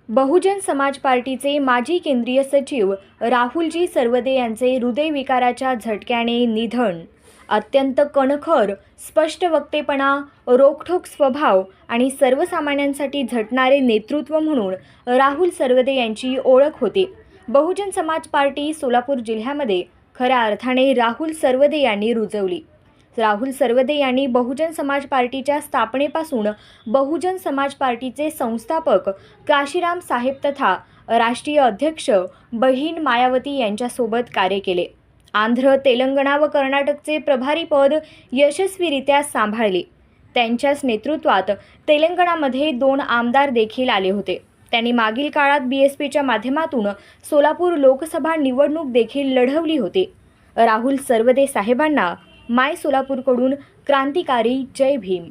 बहुजन समाज पार्टीचे माजी केंद्रीय सचिव राहुलजी सरवदे यांचे हृदयविकाराच्या झटक्याने निधन। अत्यंत कणखर, स्पष्ट वक्तेपणा, रोखठोक स्वभाव आणि सर्वसामान्यांसाठी झटणारे नेतृत्व म्हणून राहुल सरवदे यांची ओळख होती। बहुजन समाज पार्टी सोलापूर जिल्ह्यामध्ये खऱ्या अर्थाने राहुल सरवदे यांनी रुजवली। राहुल सरवदे यांनी बहुजन समाज पार्टीच्या स्थापनेपासून बहुजन समाज पार्टीचे संस्थापक काशीराम साहेब तथा राष्ट्रीय अध्यक्ष बहीण मायावती यांच्यासोबत कार्य केले। आंध्र, तेलंगणा व कर्नाटकचे प्रभारी पद यशस्वीरित्या सांभाळले। त्यांच्याच नेतृत्वात तेलंगणामध्ये 2 आमदार देखील आले होते। त्यांनी मागील काळात BSPच्या माध्यमातून सोलापूर लोकसभा निवडणूक देखील लढवली होती। राहुल सरवदे साहेबांना माय सोलापूरकडून क्रांतिकारी जय भीम।